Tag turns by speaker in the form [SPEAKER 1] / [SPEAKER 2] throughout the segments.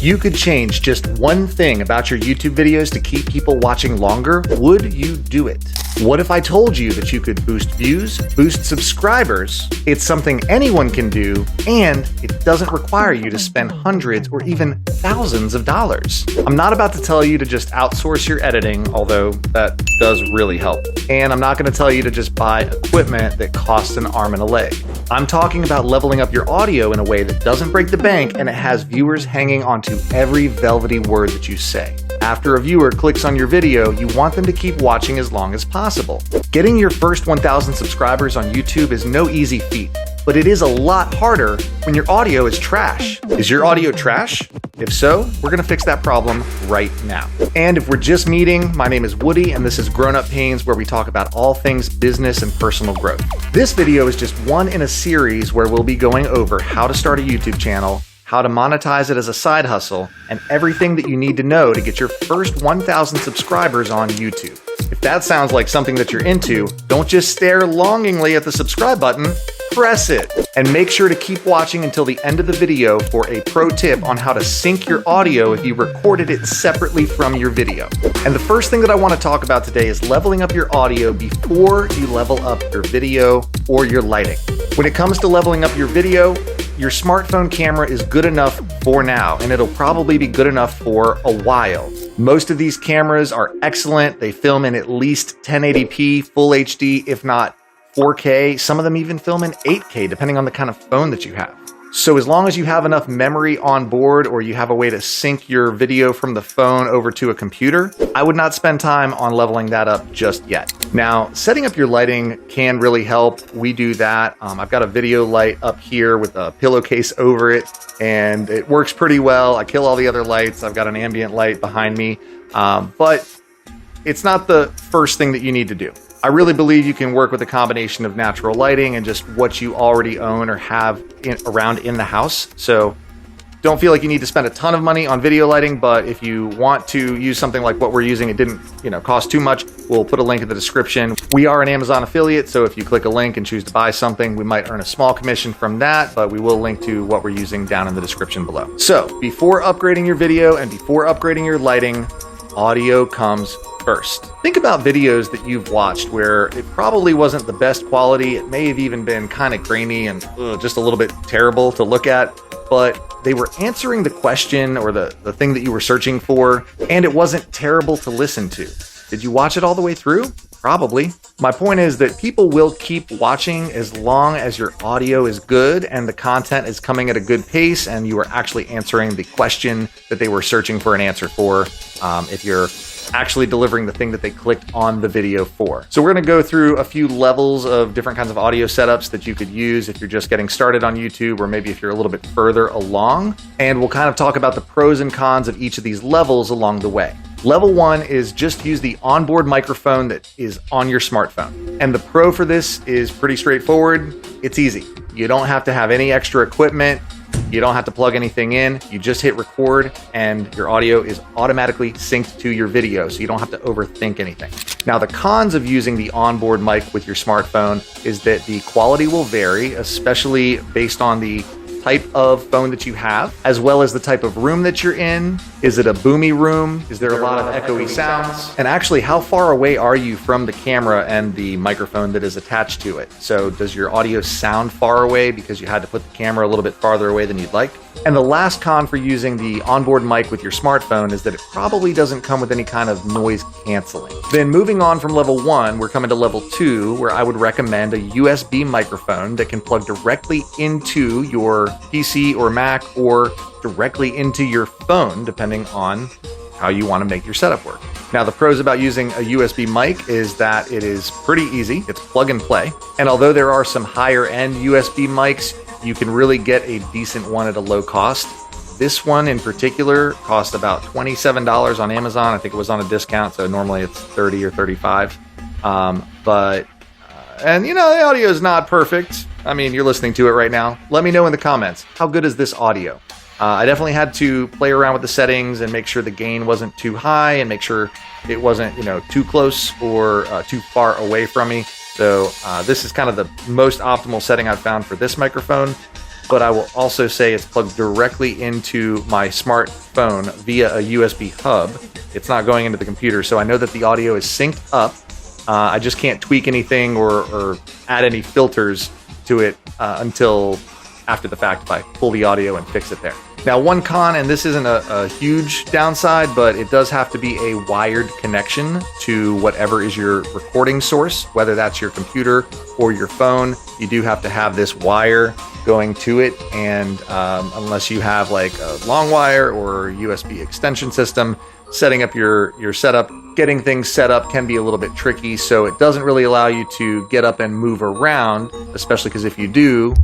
[SPEAKER 1] you could change just one thing about your YouTube videos to keep people watching longer, would you do it? What if I told you that you could boost views, boost subscribers? It's something anyone can do, and it doesn't require you to spend hundreds or even thousands of dollars. I'm not about to tell you to just outsource your editing, although that does really help. And I'm not going to tell you to just buy equipment that costs an arm and a leg. I'm talking about leveling up your audio in a way that doesn't break the bank and it has viewers hanging onto every velvety word that you say. After a viewer clicks on your video, you want them to keep watching as long as possible. Getting your first 1,000 subscribers on YouTube is no easy feat, but it is a lot harder when your audio is trash. Is your audio trash? If so, we're gonna fix that problem right now. And if we're just meeting, my name is Woody and this is Grownup Pains, where we talk about all things business and personal growth. This video is just one in a series where we'll be going over how to start a YouTube channel, how to monetize it as a side hustle, and everything that you need to know to get your first 1,000 subscribers on YouTube. If that sounds like something that you're into, don't just stare longingly at the subscribe button, press it. And make sure to keep watching until the end of the video for a pro tip on how to sync your audio if you recorded it separately from your video. And the first thing that I want to talk about today is leveling up your audio before you level up your video or your lighting. When it comes to leveling up your video, your smartphone camera is good enough for now, and it'll probably be good enough for a while. Most of these cameras are excellent. They film in at least 1080p, full HD, if not 4K. Some of them even film in 8K, depending on the kind of phone that you have. So as long as you have enough memory on board or you have a way to sync your video from the phone over to a computer, I would not spend time on leveling that up just yet. Now, setting up your lighting can really help. We do that. I've got a video light up here with a pillowcase over it, and it works pretty well. I kill all the other lights. I've got an ambient light behind me, but it's not the first thing that you need to do. I really believe you can work with a combination of natural lighting and just what you already own or have around in the house. So don't feel like you need to spend a ton of money on video lighting, but if you want to use something like what we're using, it didn't cost too much. We'll put a link in the description. We are an Amazon affiliate, so if you click a link and choose to buy something, we might earn a small commission from that, but we will link to what we're using down in the description below. So before upgrading your video and before upgrading your lighting, audio comes first. Think about videos that you've watched where it probably wasn't the best quality. It may have even been kind of grainy and just a little bit terrible to look at, but they were answering the question or the thing that you were searching for, and it wasn't terrible to listen to. Did you watch it all the way through? Probably. My point is that people will keep watching as long as your audio is good and the content is coming at a good pace and you are actually answering the question that they were searching for an answer for, if you're actually delivering the thing that they clicked on the video for. So we're going to go through a few levels of different kinds of audio setups that you could use if you're just getting started on YouTube, or maybe if you're a little bit further along. And we'll kind of talk about the pros and cons of each of these levels along the way. Level 1 is just use the onboard microphone that is on your smartphone. And the pro for this is pretty straightforward. It's easy. You don't have to have any extra equipment. You don't have to plug anything in. You just hit record and your audio is automatically synced to your video, so you don't have to overthink anything. Now, the cons of using the onboard mic with your smartphone is that the quality will vary, especially based on the type of phone that you have, as well as the type of room that you're in. Is it a boomy room? Is there a lot of echoey sounds? And actually, how far away are you from the camera and the microphone that is attached to it? So does your audio sound far away because you had to put the camera a little bit farther away than you'd like? And the last con for using the onboard mic with your smartphone is that it probably doesn't come with any kind of noise canceling. Then moving on from level 1, we're coming to level 2, where I would recommend a USB microphone that can plug directly into your PC or Mac or directly into your phone, depending on how you want to make your setup work. Now, the pros about using a USB mic is that it is pretty easy. It's plug and play. And although there are some higher end USB mics, you can really get a decent one at a low cost. This one in particular cost about $27 on Amazon. I think it was on a discount, so normally it's $30 or $35. And the audio is not perfect. I mean, you're listening to it right now. Let me know in the comments, how good is this audio? I definitely had to play around with the settings and make sure the gain wasn't too high and make sure it wasn't, too close or too far away from me. So this is kind of the most optimal setting I've found for this microphone. but I will also say it's plugged directly into my smartphone via a USB hub. It's not going into the computer, so I know that the audio is synced up. I just can't tweak anything or add any filters to it until after the fact if I pull the audio and fix it there. Now, one con, and this isn't a huge downside, but it does have to be a wired connection to whatever is your recording source, whether that's your computer or your phone. You do have to have this wire going to it, and unless you have like a long wire or USB extension system, setting up your setup, getting things set up can be a little bit tricky, so it doesn't really allow you to get up and move around, especially because if you do,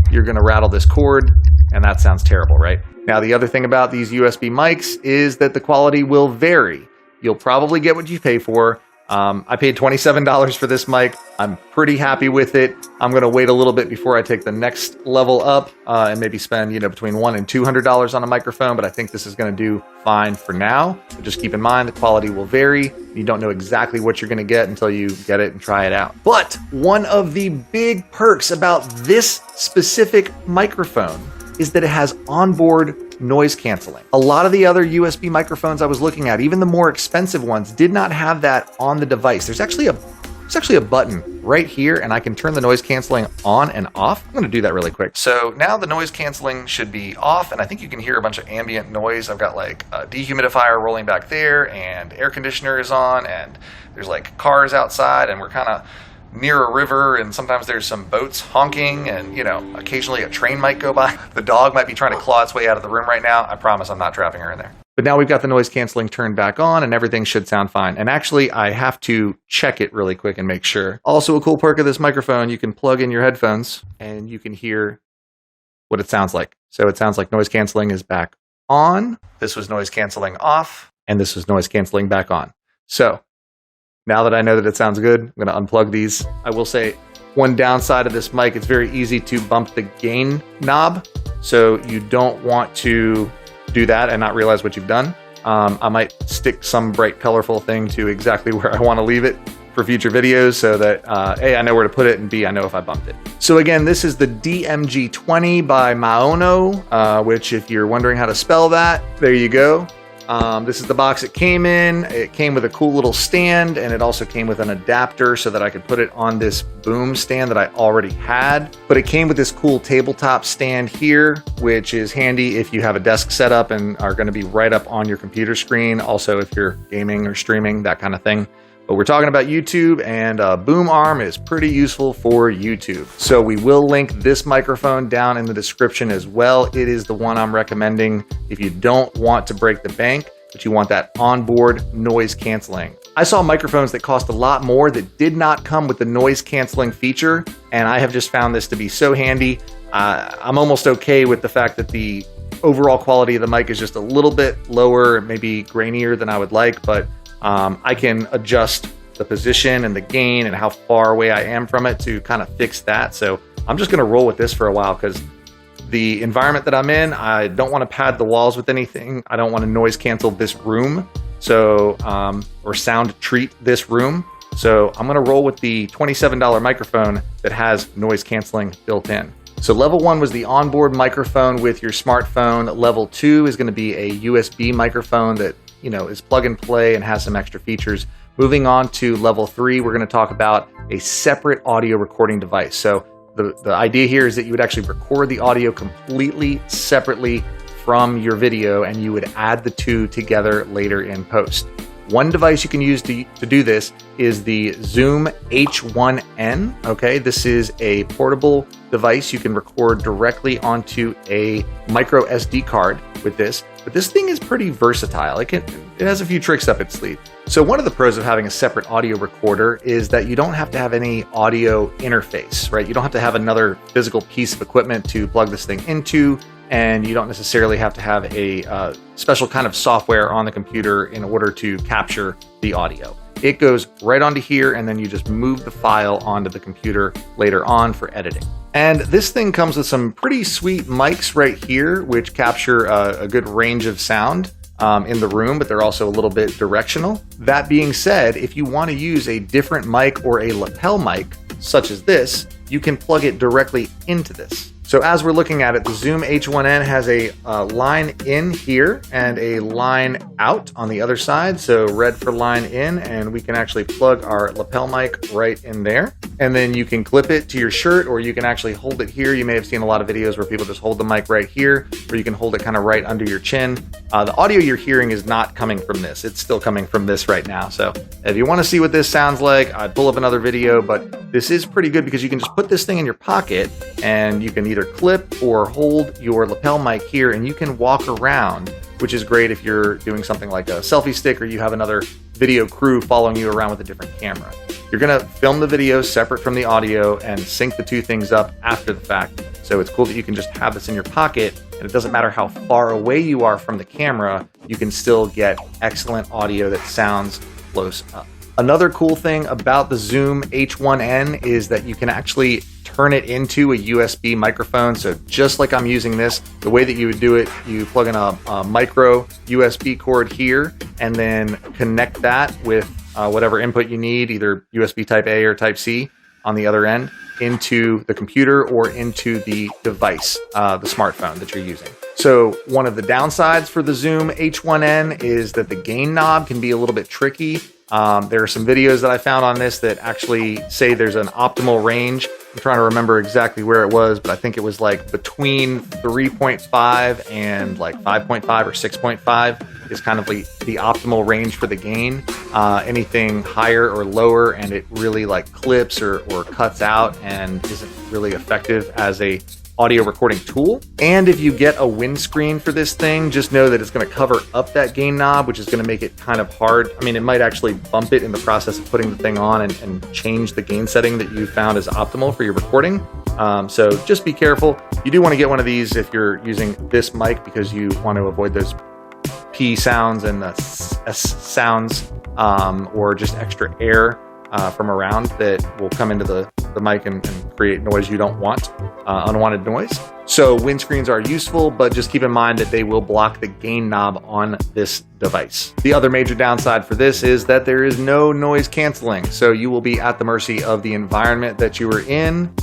[SPEAKER 1] you're going to rattle this cord, and that sounds terrible, right? Now, the other thing about these USB mics is that the quality will vary. You'll probably get what you pay for. I paid $27 for this mic. I'm pretty happy with it. I'm going to wait a little bit before I take the next level up and maybe spend, between $100 and $200 on a microphone, but I think this is going to do fine for now. But just keep in mind the quality will vary. You don't know exactly what you're going to get until you get it and try it out. But one of the big perks about this specific microphone is that it has onboard noise canceling. A lot of the other USB microphones I was looking at, even the more expensive ones, did not have that on the device. There's actually a button right here, and I can turn the noise canceling on and off. I'm gonna do that really quick. So now the noise canceling should be off, and I think you can hear a bunch of ambient noise. I've got like a dehumidifier rolling back there, and air conditioner is on, and there's like cars outside, and we're kind of near a river, and sometimes there's some boats honking, and occasionally a train might go by. The dog might be trying to claw its way out of the room right now. I promise I'm not trapping her in there. But now we've got the noise canceling turned back on, and everything should sound fine. And actually, I have to check it really quick and make sure. Also, a cool perk of this microphone, you can plug in your headphones and you can hear what it sounds like. So it sounds like noise canceling is back on. This was noise canceling off, and this was noise canceling back on. So now that I know that it sounds good, I'm going to unplug these. I will say one downside of this mic, it's very easy to bump the gain knob. So you don't want to do that and not realize what you've done. I might stick some bright, colorful thing to exactly where I want to leave it for future videos so that A, I know where to put it, and B, I know if I bumped it. So again, this is the DGM20 by Maono, which if you're wondering how to spell that, there you go. This is the box it came in. It came with a cool little stand, and it also came with an adapter so that I could put it on this boom stand that I already had. But it came with this cool tabletop stand here, which is handy if you have a desk setup and are going to be right up on your computer screen. Also, if you're gaming or streaming, that kind of thing. But we're talking about YouTube, and a boom arm is pretty useful for YouTube. So we will link this microphone down in the description as well. It is the one I'm recommending if you don't want to break the bank, but you want that onboard noise canceling. I saw microphones that cost a lot more that did not come with the noise canceling feature, and I have just found this to be so handy. I'm almost okay with the fact that the overall quality of the mic is just a little bit lower, maybe grainier than I would like, but I can adjust the position and the gain and how far away I am from it to kind of fix that. So I'm just going to roll with this for a while because the environment that I'm in, I don't want to pad the walls with anything. I don't want to noise cancel this room, so or sound treat this room. So I'm going to roll with the $27 microphone that has noise canceling built in. So level 1 was the onboard microphone with your smartphone. Level 2 is going to be a USB microphone that is plug and play and has some extra features. Moving on to level 3, we're going to talk about a separate audio recording device. So the idea here is that you would actually record the audio completely separately from your video, and you would add the two together later in post. One device you can use to do this is the Zoom H1n. Okay, this is a portable device. You can record directly onto a micro SD card with this, but this thing is pretty versatile. It has a few tricks up its sleeve. So one of the pros of having a separate audio recorder is that you don't have to have any audio interface, right? You don't have to have another physical piece of equipment to plug this thing into, and you don't necessarily have to have a special kind of software on the computer in order to capture the audio. It goes right onto here, and then you just move the file onto the computer later on for editing. And this thing comes with some pretty sweet mics right here, which capture a good range of sound in the room, but they're also a little bit directional. That being said, if you want to use a different mic or a lapel mic, such as this, you can plug it directly into this. So as we're looking at it, the Zoom H1n has a line in here and a line out on the other side. So red for line in, and we can actually plug our lapel mic right in there. And then you can clip it to your shirt, or you can actually hold it here. You may have seen a lot of videos where people just hold the mic right here, or you can hold it kind of right under your chin. The audio you're hearing is not coming from this. It's still coming from this right now. So if you want to see what this sounds like, I'd pull up another video, but this is pretty good because you can just put this thing in your pocket and you can either clip or hold your lapel mic here, and you can walk around, which is great if you're doing something like a selfie stick or you have another video crew following you around with a different camera. You're gonna film the video separate from the audio and sync the two things up after the fact. So it's cool that you can just have this in your pocket, and it doesn't matter how far away you are from the camera, you can still get excellent audio that sounds close up. Another cool thing about the Zoom H1n is that you can actually turn it into a USB microphone. So just like I'm using this, the way that you would do it, you plug in a micro USB cord here and then connect that with whatever input you need, either USB type A or type C on the other end, into the computer or into the device, the smartphone that you're using. So one of the downsides for the Zoom H1n is that the gain knob can be a little bit tricky. There are some videos that I found on this that actually say there's an optimal range. I'm trying to remember exactly where it was, but I think it was like between 3.5 and like 5.5 or 6.5 is kind of the optimal range for the gain. Anything higher or lower and it really like clips or cuts out and isn't really effective as a audio recording tool. And if you get a windscreen for this thing, just know that it's going to cover up that gain knob, which is going to make it kind of hard. I mean, it might actually bump it in the process of putting the thing on and change the gain setting that you found is optimal for your recording. So just be careful. You do want to get one of these if you're using this mic because you want to avoid those P sounds and the S sounds or just extra air from around that will come into the mic and create noise you don't want, unwanted noise. So windscreens are useful, but just keep in mind that they will block the gain knob on this device. The other major downside for this is that there is no noise canceling, so you will be at the mercy of the environment that you are in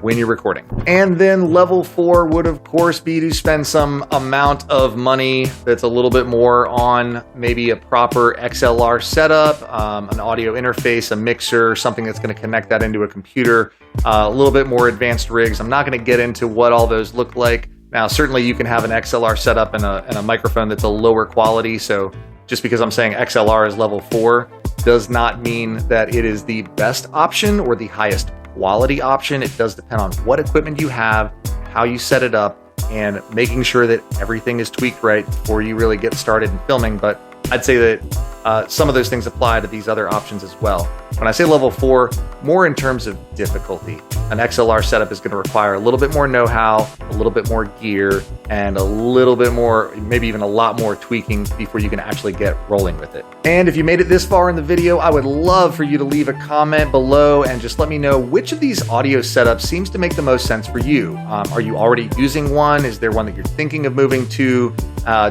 [SPEAKER 1] when you're recording. And then level 4 would of course be to spend some amount of money that's a little bit more on maybe a proper XLR setup, an audio interface, a mixer, something that's going to connect that into a computer, a little bit more advanced rigs. I'm not going to get into what all those look like. Now, certainly you can have an XLR setup and a microphone that's a lower quality. So just because I'm saying XLR is level 4 does not mean that it is the best option or the highest quality option. It does depend on what equipment you have, how you set it up, and making sure that everything is tweaked right before you really get started in filming. But I'd say that some of those things apply to these other options as well. When I say level 4, more in terms of difficulty. An XLR setup is going to require a little bit more know-how, a little bit more gear, and a little bit more, maybe even a lot more tweaking before you can actually get rolling with it. And if you made it this far in the video, I would love for you to leave a comment below and just let me know which of these audio setups seems to make the most sense for you. Are you already using one? Is there one that you're thinking of moving to?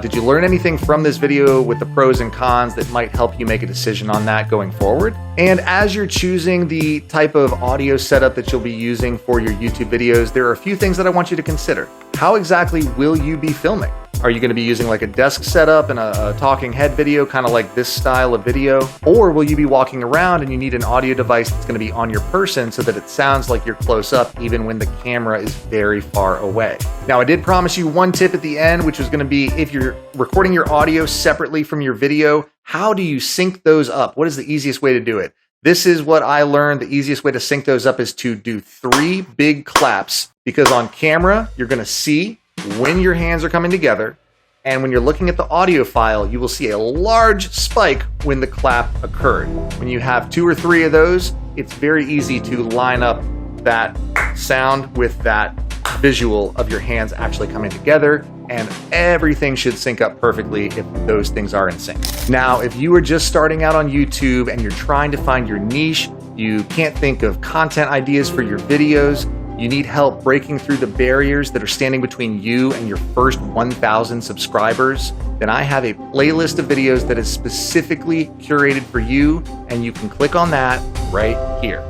[SPEAKER 1] Did you learn anything from this video with the pros and cons that might help you make a decision on that going forward? And as you're choosing the type of audio setup that you'll be using for your YouTube videos, there are a few things that I want you to consider. How exactly will you be filming? Are you going to be using like a desk setup and a talking head video, kind of like this style of video? Or will you be walking around and you need an audio device that's going to be on your person so that it sounds like you're close up even when the camera is very far away? Now, I did promise you one tip at the end, which was going to be if you're recording your audio separately from your video, how do you sync those up? What is the easiest way to do it? This is what I learned. The easiest way to sync those up is to do 3 big claps, because on camera, you're going to see when your hands are coming together, and when you're looking at the audio file, you will see a large spike when the clap occurred. When you have 2 or 3 of those, it's very easy to line up that sound with that visual of your hands actually coming together, and everything should sync up perfectly if those things are in sync. Now, if you are just starting out on YouTube and you're trying to find your niche, you can't think of content ideas for your videos, you need help breaking through the barriers that are standing between you and your first 1,000 subscribers, then I have a playlist of videos that is specifically curated for you, and you can click on that right here.